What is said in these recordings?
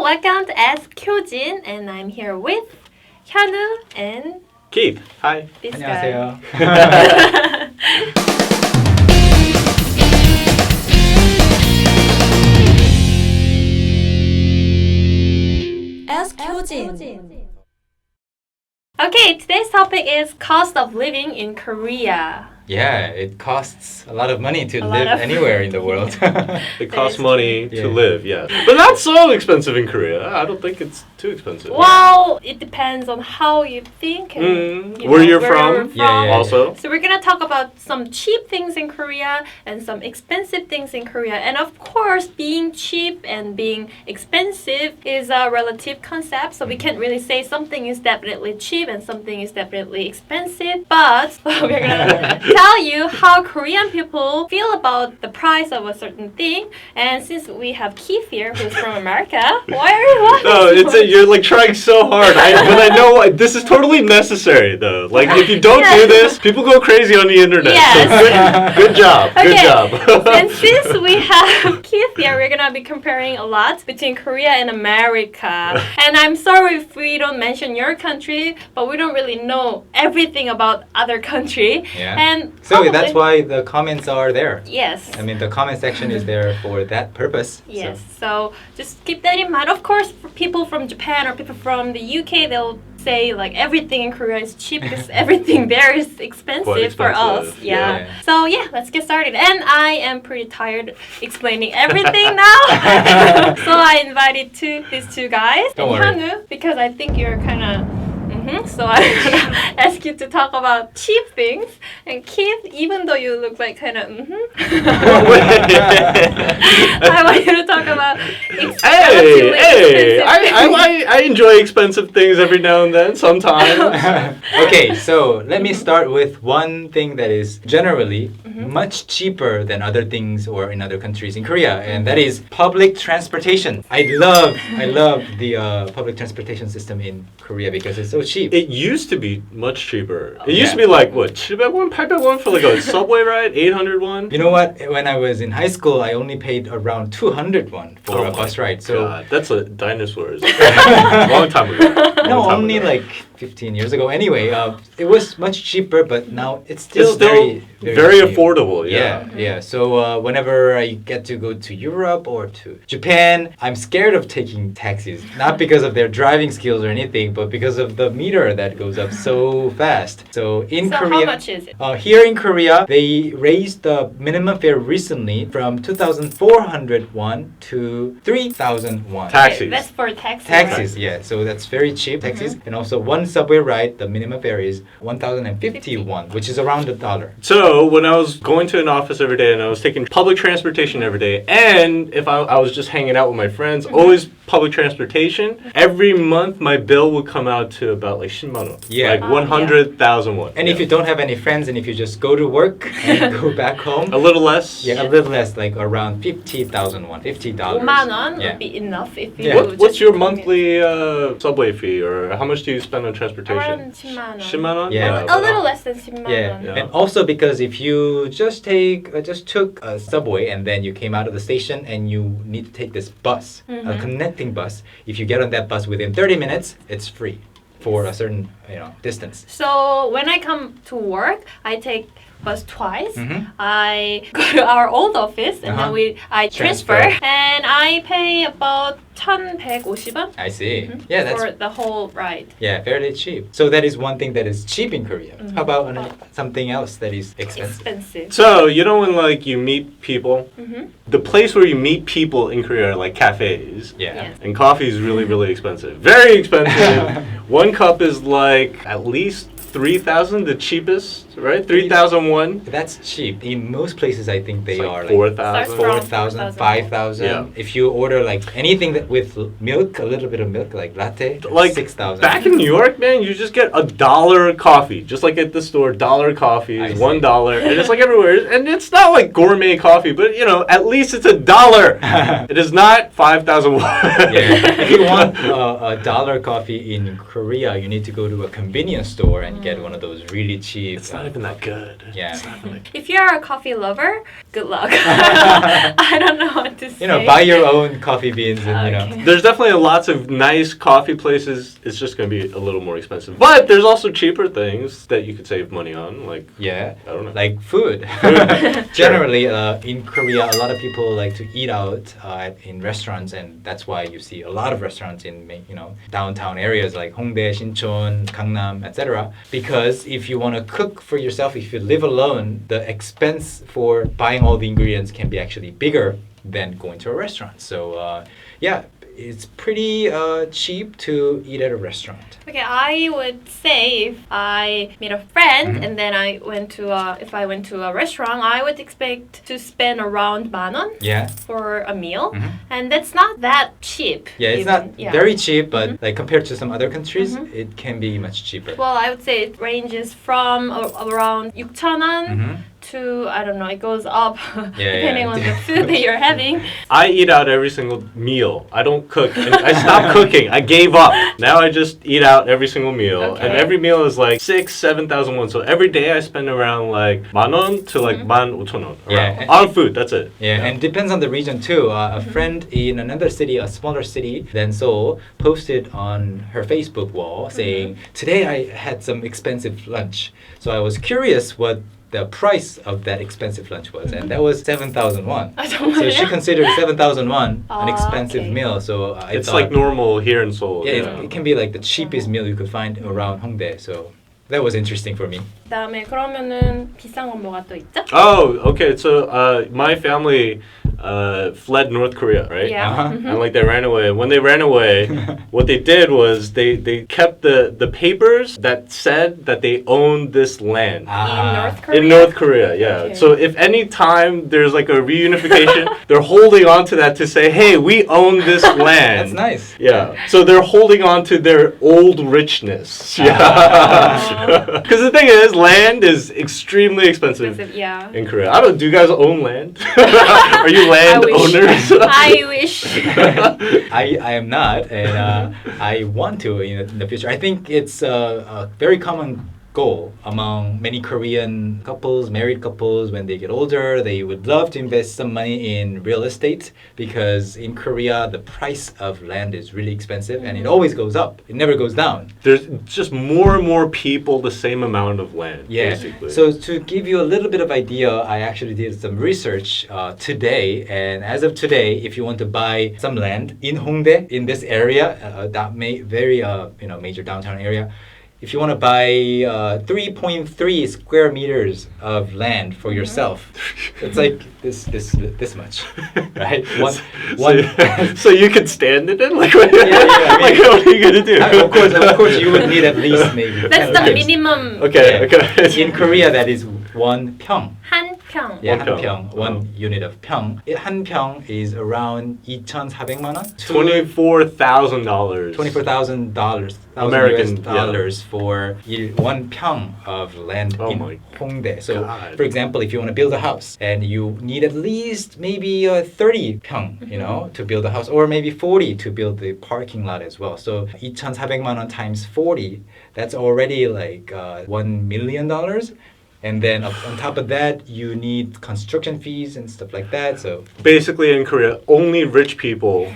welcome to Ask Hyojin, and I'm here with Hyunwoo and Keith. Hi. this 안녕하세요. guy. Ask Hyojin. Okay, today's topic is cost of living in Korea. Yeah, it costs a lot of money to A lot live of- anywhere in the world. It costs is money true. to Yeah. live, yes. But not so expensive in Korea. I don't think it's too expensive. Well, it depends on how you think and Where you're from. you're Yeah, yeah. Also, So we're gonna talk about some cheap things in Korea and some expensive things in Korea. And of course, being cheap and being expensive is a relative concept. So we can't really say something is definitely cheap and something is definitely expensive. But we're gonna tell you how Korean people feel about the price of a certain thing. And since we have Keith here, who's from America, why are you laughing? no, so much? you're like trying so hard. But I know this is totally necessary, though. Like if you don't do this, people go crazy on the internet. Yes. So good job. Good Okay. job. And since we have Keith here, we're gonna be comparing a lot between Korea and America. And I'm sorry if we don't mention your country, but we don't really know everything about other country. Yeah. And So probably- that's why the comments are there. Yes. I mean, the comment section is there for that purpose. Yes. So just keep that in mind. Of course, for people from Japan or people from the UK, they'll say like everything in Korea is cheap because everything there is expensive for us. expensive, Yeah. yeah. So yeah, let's get started. And I am pretty tired explaining everything now. So I invited these two guys Don't and worry. Hyunwoo because I think you're kind of. So I'm gonna ask you to talk about cheap things, and Keith, even though you look like kind of I want you to talk about Hey, expensive I enjoy expensive things every now and then, sometimes. Okay, so let me start with one thing that is generally much cheaper than other things or in other countries in Korea, and that is public transportation. I love the public transportation system in Korea because it's so cheap. It used to be much cheaper. It Yeah. used to be like, what, 700won, 800won for like a subway ride? 800won? You know what? When I was in high school, I only paid around 200 won for a my bus ride. So God, that's a dinosaurs. Long time ago. no, Long time only ago. like 15 years ago. Anyway, it was much cheaper, but now it's still, It's still very, very cheap. affordable, Yeah, yeah. So whenever I get to go to Europe or to Japan, I'm scared of taking taxis. Not because of their driving skills or anything, but because of the meter that goes up so fast. So in So Korea, how much is it? here in Korea, they raised the minimum fare recently from 2,400 won to 3,000 won. Taxis. That's for taxis. Taxis, yeah. So that's very cheap. Taxis, and also one subway ride, the minimum fare is 1,050 won, which is around $1. So when I was going to an office every day and I was taking public transportation every day, and if I was just hanging out with my friends, always public transportation, every month my bill would come out to about like 10만 won. Yeah. Like 100,000 won. And if you don't have any friends, and if you just go to work and go back home, a little less. yeah, a little less, like around 50,000 won, $50. 5만 원 Yeah. would be enough if you Yeah. What's just your commute. monthly subway fee, or how much do you spend on transportation? Around 10만 원. 10만 won? Yeah. A little less than 10만 Yeah. 원. Yeah. And also because if you just took a subway and then you came out of the station and you need to take this bus, a connecting bus, if you get on that bus within 30 minutes, it's free for a certain distance. So when I come to work, I take bus twice. Mhm. I go to our old office and Uh-huh. then I transfer and I pay about 1,150원. I see. Yeah, that's for the whole ride. yeah, fairly cheap. So that is one thing that is cheap in Korea. How about something else that is expensive? Expensive. So, you know when like you meet people, the place where you meet people in Korea are like cafes. Yeah. Yes. And coffee is really, really expensive. Very expensive. One cup is like at least 3,000, the cheapest, right? 3,000 won. That's cheap. In most places, I think they It's are like like 4,000. Starts 4,000, 4,000. 5,000. Yeah. If you order like anything that with milk, a little bit of milk, like latte, Like 6,000. back in New York, man, you just get $1 coffee, just like at the store. $1 coffee I is see. $1, and it's like everywhere. And it's not like gourmet coffee, but at least it's $1. It is not 5,000 won. Yeah. If you want a dollar coffee in Korea, you need to go to a convenience store and and get one of those really cheap. It's not even that good. Yeah. It's not even that good. If you're a coffee lover, good luck. I don't know what to say. You know, buy your own coffee beans and you know. Okay. There's definitely lots of nice coffee places. It's just going to be a little more expensive. But there's also cheaper things that you could save money on. Like, Yeah, I don't know. like food. Generally, in Korea, a lot of people like to eat out in restaurants, and that's why you see a lot of restaurants in downtown areas like Hongdae, Sinchon, Gangnam, etc. Because if you want to cook for yourself, if you live alone, the expense for buying all the ingredients can be actually bigger than going to a restaurant. So yeah, it's pretty cheap to eat at a restaurant. Okay, I would say if I meet a friend and then if I went to a restaurant, I would expect to spend around 10,000won Yeah. for a meal, and that's not that cheap. Yeah, it's even. not Yeah. very cheap, but like compared to some other countries, it can be much cheaper. Well, I would say it ranges from around 6,000won to, I don't know, it goes up depending on the food that you're having. I eat out every single meal. I don't cook. And I stopped cooking. I gave up. Now I just eat out every single meal. Okay. And every meal is like 6,000-7,000 won. So every day I spend around like 10,000won to like 15,000won. Yeah. On food, that's it. Yeah, and depends on the region too. A friend in another city, a smaller city than Seoul, posted on her Facebook wall saying, "Today I had some expensive lunch." So I was curious what the price of that expensive lunch was, and that was 7,000 won. So she considered 7,000 won an expensive okay. meal. So I It's thought, like normal here in Seoul. yeah, it can be like the cheapest meal you could find around Hongdae. So that was interesting for me. 그다음에 그러면은 비싼 건 뭐가 또 있죠? Oh, okay. So my family fled North Korea, right? Yeah. Uh-huh. And like they ran away. When they ran away, what they did was they kept the papers that said that they owned this land. In North Korea? In North Korea, yeah. Okay. So if any time there's like a reunification, they're holding on to that to say, hey, we own this land. That's nice. Yeah. So they're holding on to their old richness. Yeah. Because the thing is, land is extremely expensive Yeah. in Korea. I don't. Do you guys own land? Are you land I wish. owners? I wish. I am not, and I want to in the future. I think it's a very common goal among many Korean couples, married couples. When they get older, they would love to invest some money in real estate, because in Korea the price of land is really expensive and it always goes up. It never goes down. There's just more and more people, the same amount of land. Yeah. Basically. So to give you a little bit of idea, I actually did some research today, and as of today, if you want to buy some land in Hongdae, in this area, very major downtown area, if you want to buy 3.3 square meters of land for yourself, it's like this much, right? So you could stand it in? Like, what, I mean, like, what are you going to do? Of course, you would need at least maybe. That's 10 the acres. minimum. Okay, Yeah. okay. In Korea, that is 1 평. 한평. Yeah, One 한 평, one unit of 평. 한 평 is around 2,400만 원. $24,000. $24,000 American, US dollars for 1 평 of land Oh in my Hongdae. So, God. for example, if you want to build a house and you need at least maybe 30 평, to build a house, or maybe 40 to build the parking lot as well. So 2,400만 원 times 40, that's already like $1 million. And then on top of that, you need construction fees and stuff like that. So Basically, in Korea, only rich people,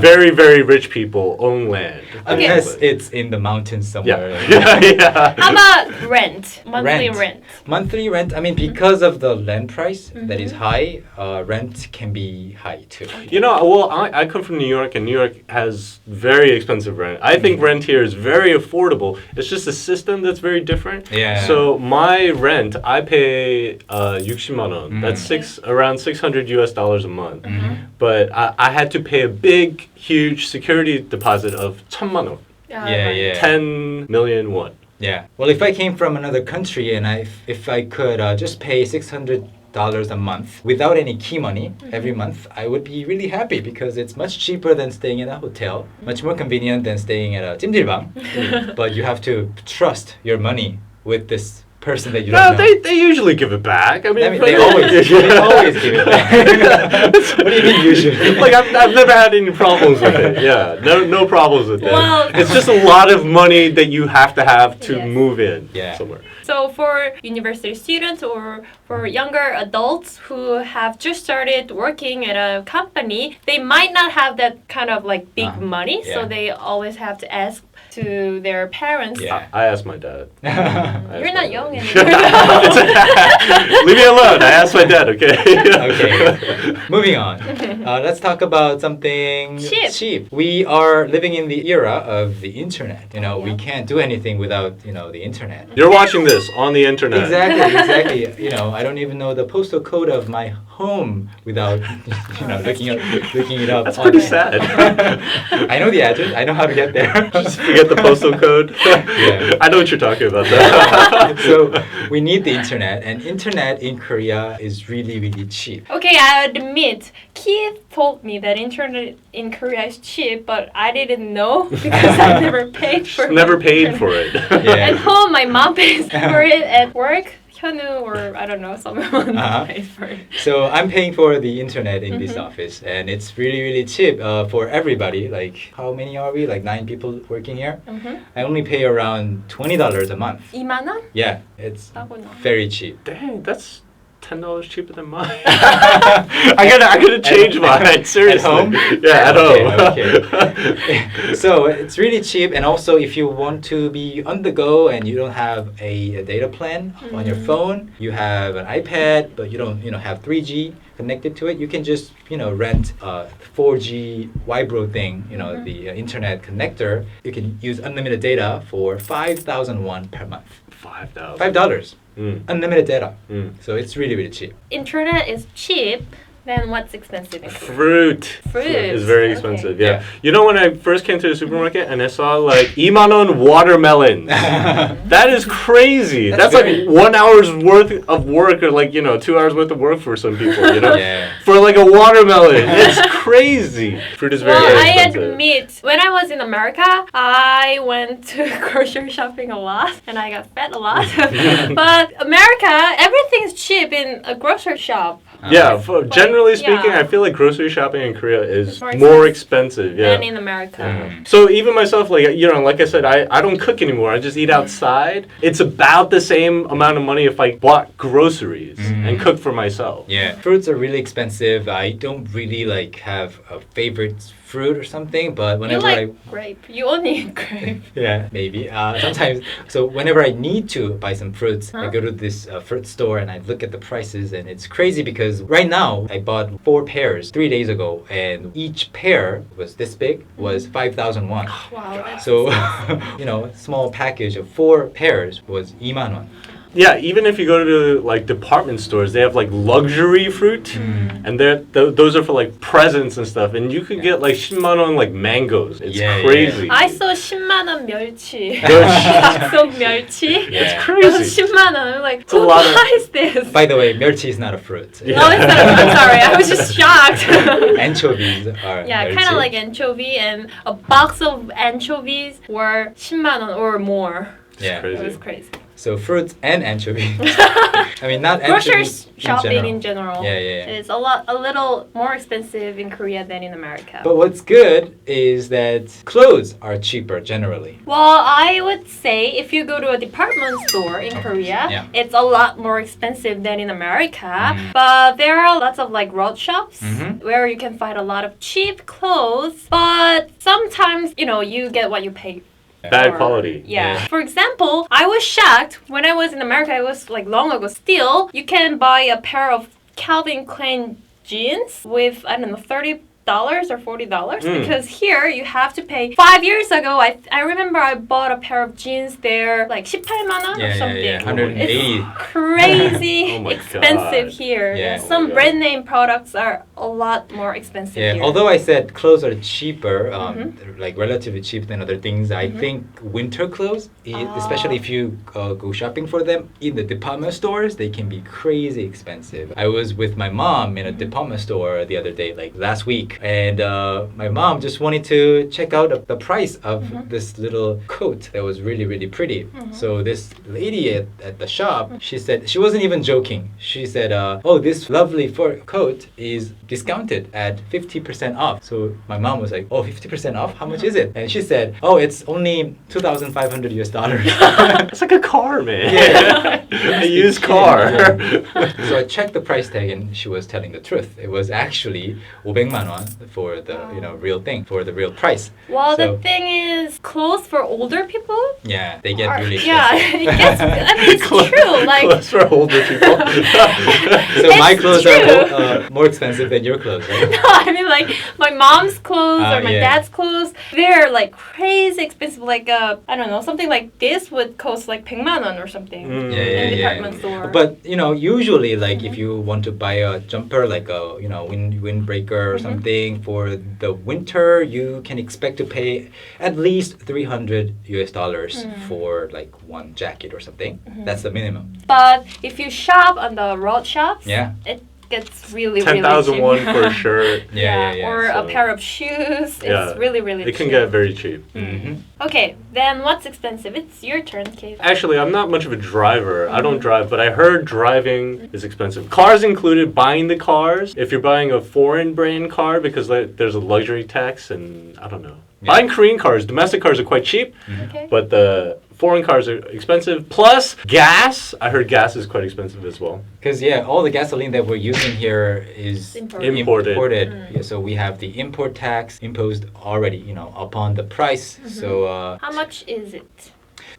very, very rich people, own land. unless it's in the mountains somewhere. Yeah. How about rent? Monthly rent. Monthly rent, I mean, because of the land price that is high, rent can be high too. You know, well, I come from New York, and New York has very expensive rent. I think rent here is very affordable. It's just a system that's very different. Yeah. So my rent, I pay 60만 원. That's around $600 a month. But I had to pay a big, huge security deposit of 1,000만 원. Yeah. 10 million won. Yeah. Well, if I came from another country and if I could just pay $600 a month without any key money every month, I would be really happy, because it's much cheaper than staying in a hotel, much more convenient than staying at a 찜질방. But you have to trust your money with this person that you No, don't know. they usually give it back. I mean, They always give it back. What do you mean usually? Like I've never had any problems with it. Yeah, no problems with it. Well- It's just a lot of money that you have to Yes. move in Yeah. somewhere. So for university students or for younger adults who have just started working at a company, they might not have that kind of like big money, so Yeah. they always have to ask to their parents. Yeah. I asked my dad. You're not young anymore. Leave me alone. I asked my dad. Okay. Okay. Moving on. Let's talk about something Cheap. We are living in the era of the internet. You know, we Yeah. can't do anything without, the internet. You're watching this on the internet. Exactly. I don't even know the postal code of my home without, looking it up. That's pretty sad. I know the address. I know how to get there. Just forget the postal code. Yeah. I know what you're talking about. Though. So we need the internet, and internet in Korea is really, really cheap. Okay, I admit, Keith told me that internet in Korea is cheap, but I didn't know because I never paid for it. Never paid for it. Yeah. At home, my mom pays for it. At work, Hyunwoo or I don't know, someone pays for it. So I'm paying for the internet in this office, and it's really, really cheap for everybody. Like, how many are we? Like 9 people working here. I only pay around $20 a month. 2만 원? Yeah, it's 싸구나. very cheap. Dang, that's $10 cheaper than mine. I gotta change mine. Seriously. At home? Yeah, at home. Okay. So it's really cheap, and also if you want to be on the go and you don't have a data plan on your phone, you have an iPad, but you don't, have 3G connected to it, you can just, rent a 4G Vibro thing, the internet connector. You can use unlimited data for 5,000 won per month. 5,000. $5. Unlimited data. Mm. So it's really, really cheap. Internet is cheap, then what's expensive in Korea? Fruit is Okay. very expensive. Yeah. Yeah. You know when I first came to the supermarket and I saw like 2만 원 watermelons. That is crazy. That's very- like 1 hour's worth of work, or like 2 hours worth of work for some people. Yeah. For like a watermelon, it's crazy. Fruit is very, Well, very I expensive. admit, when I was in America, I went to grocery shopping a lot and I got fat a lot. But America, everything's cheap in a grocery shop. Yeah, generally speaking, yeah. I feel like grocery shopping in Korea is More more expensive. Yeah. Than in America. So even myself, like like I said, I don't cook anymore. I just eat outside. It's about the same amount of money if I bought groceries and cooked for myself. Yeah, fruits are really expensive. I don't really have a favorite fruit or something, but You whenever like grape. You only eat grape. yeah, maybe sometimes. So whenever I need to buy some fruits, I go to this fruit store and I look at the prices, and it's crazy because right now I bought 4 pairs 3 days ago, and each pair was this big, was 5,000 won. Wow, that's So a small package of 4 pairs was 2만 원. Yeah, even if you go to like department stores, they have like luxury fruit, and those are for like presents and stuff. And you could get like 10만 원 like mangoes. It's Yeah, crazy. I saw 10만 원 멸치. 멸치. 각성 멸치. Yeah. It's crazy. 10만 원. I'm like, a who lot of- buys this? By the way, 멸치 is not a fruit. Oh, it's not, I'm sorry. I was just shocked. Anchovies are Yeah, kind 멸치. of like anchovy, and a box of anchovies were 10만 원 or more. Yeah. crazy. It was crazy. So fruits and anchovies. I mean, not Grocery anchovies shopping in in general Yeah. is a little more expensive in Korea than in America. But what's good is that clothes are cheaper generally. Well, I would say if you go to a department store in Korea, Yeah. it's a lot more expensive than in America. But there are lots of like road shops where you can find a lot of cheap clothes. But sometimes, you get what you pay. Bad for. quality. Yeah. For example, I was shocked when I was in America. It was like long ago. Still, you can buy a pair of Calvin Klein jeans with $30 or $40 because here you have to pay. 5 years ago, I remember I bought a pair of jeans there like 18만 원 or something. Yeah, 180. It's crazy Oh my expensive God. here. Yeah. Some Oh my God. brand name products are a lot more expensive Yeah, here. although I said clothes are cheaper, like relatively cheap than other things, I think winter clothes, especially if you go shopping for them in the department stores, they can be crazy expensive. I was with my mom in a department store the other day, like last week, And my mom just wanted to check out the price of this little coat that was really, really pretty. So this lady at the shop, she said, she wasn't even joking. She said, oh, this lovely fur coat is discounted at 50% off. So my mom was like, oh, 50% off? How much is it? And she said, oh, it's only $2,500 US dollars. It's like a car, man. Yeah. A used car. Yeah. So I checked the price tag and she was telling the truth. It was actually 500만 won for the real thing, for the real price. Well, So- the thing is, clothes for older people. Yeah, they get are- really yeah, expensive. it gets. I mean, it's true. Like, Clothes for older people. So my It's clothes true. are more expensive than your clothes, right? no, I mean like my mom's clothes or my yeah. dad's clothes. They're like crazy expensive. Like I don't know, something like this would cost like 100만 won or something Mm. in department store. But usually, like if you want to buy a jumper, like a windbreaker or something for the winter, you can expect to pay at least $300 US dollars for like one jacket or something. That's the minimum. But if you shop on the road shops, Yeah. it gets really 10,000 cheap. won for a shirt. Yeah. Or a So- pair of shoes. Yeah. It's really It can cheap. get very cheap. Okay, then what's expensive? It's your turn, Keith. Actually, I'm not much of a driver. I don't drive, but I heard driving is expensive. Cars included, buying the cars. If you're buying a foreign brand car, because there's a luxury tax, and I don't know. Yeah. Buying Korean cars, domestic cars are quite cheap, Okay. but the foreign cars are expensive. Plus, gas. I heard gas is quite expensive as well. Because all the gasoline that we're using here is Imported. Imported. Yeah, so we have the import tax imposed already, upon the price. So How much is it?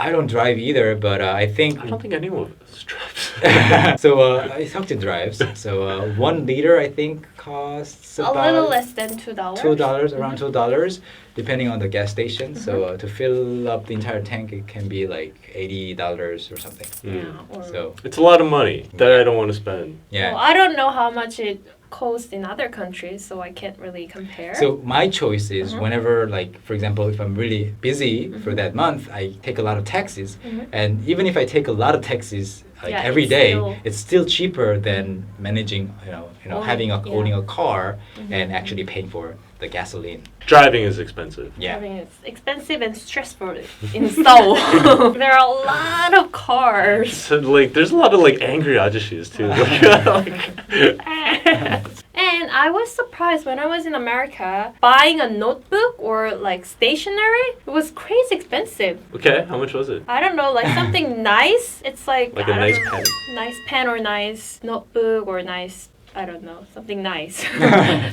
I don't drive either, but I think. I don't think anyone of us drives. So I talked to drives. So 1 liter I think costs A about little less than $2. $2, around $2, depending on the gas station. So to fill up the entire tank, it can be like $80 or something. Or- So It's a lot of money that I don't want to spend. yeah. Well, I don't know how much it costs in other countries, so I can't really compare. So my choice is whenever, like, for example, if I'm really busy for that month, I take a lot of taxis. And even if I take a lot of taxis like Yeah, every it's day, still- it's still cheaper than managing, owning a car and actually paying for the gasoline. Driving is expensive. I Yeah. mean, it's expensive and stressful in Seoul. There are a lot of cars. So, there's a lot of angry ajushis too. And I was surprised when I was in America buying a notebook or like stationery. It was crazy expensive. Okay, how much was it? I don't know, like something nice. It's like Like a I nice don't know, pen. nice pen or nice notebook or nice. I don't know, something nice,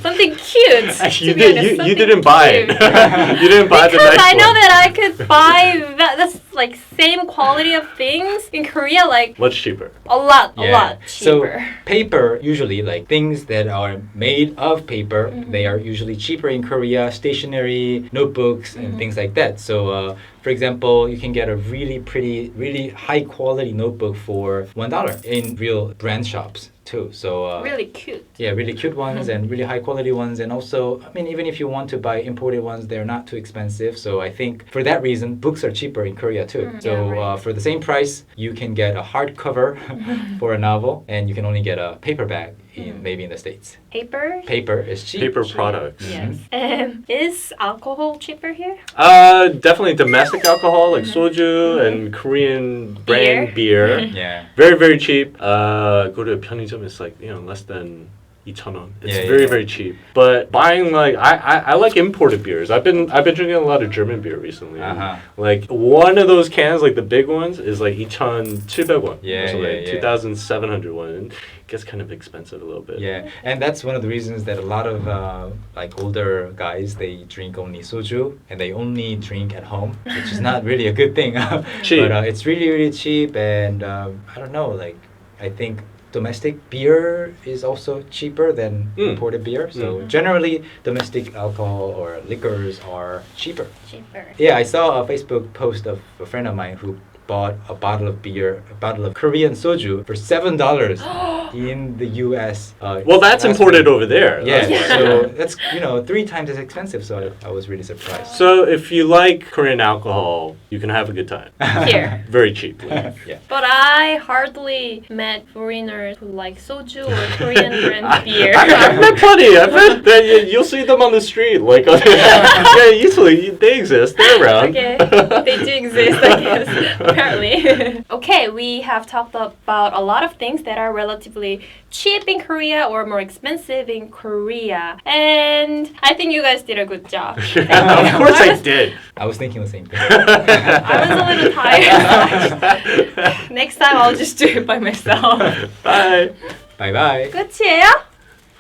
something cute. Actually, to be honest, you didn't buy it. something You didn't buy the Because nice I know one. that I could buy that's like same quality of things in Korea, like Much cheaper. a lot cheaper. So paper, usually, like things that are made of paper, they are usually cheaper in Korea. Stationery, notebooks, and things like that. So, for example, you can get a really pretty, really high quality notebook for $1 in real brand shops too. So Really cute. yeah, really cute ones and really high quality ones. And also, I mean, even if you want to buy imported ones, they're not too expensive. So I think for that reason, books are cheaper in Korea too. So Yeah, right. for the same price, you can get a hardcover for a novel, and you can only get a paperback maybe in the States. Paper. Paper is cheap. Paper products. Yes. Is alcohol cheaper here? Definitely domestic alcohol like soju and Korean brand beer. Yeah. Very, very cheap. Go to a 편의점, it's like, less than 2,000원. It's Yeah, very, yeah. very cheap. But buying I like imported beers. I've been drinking a lot of German beer recently. Uh-huh. Like one of those cans, like the big ones, is like 2,700원. Yeah, so like yeah. 2,700원. And it gets kind of expensive a little bit. Yeah, and that's one of the reasons that a lot of like older guys, they drink only soju and they only drink at home, which is not really a good thing. Cheap. But it's really, really cheap, and I don't know, like I think domestic beer is also cheaper than imported beer. So generally, domestic alcohol or liquors are cheaper. Cheaper. Yeah, I saw a Facebook post of a friend of mine who bought a bottle of beer, a bottle of Korean soju for $7 in the U.S. Well, that's last imported week. over there. Yeah, Yeah. so that's 3 times as expensive. So I was really surprised. So if you like Korean alcohol, you can have a good time. Here. Very cheaply. Yeah. But I hardly met foreigners who like soju or Korean brand beer. I've met plenty. I've met that. You'll see them on the street. Like, yeah, usually they exist. They're around. Okay, they do exist, I guess, apparently. Okay, we have talked about a lot of things that are relatively cheap in Korea or more expensive in Korea. And I think you guys did a good job. Of course I did. I was thinking the same thing. I was a little tired. Next time I'll just do it by myself. Bye. Bye bye. 끝이에요?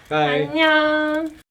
Bye. 안녕.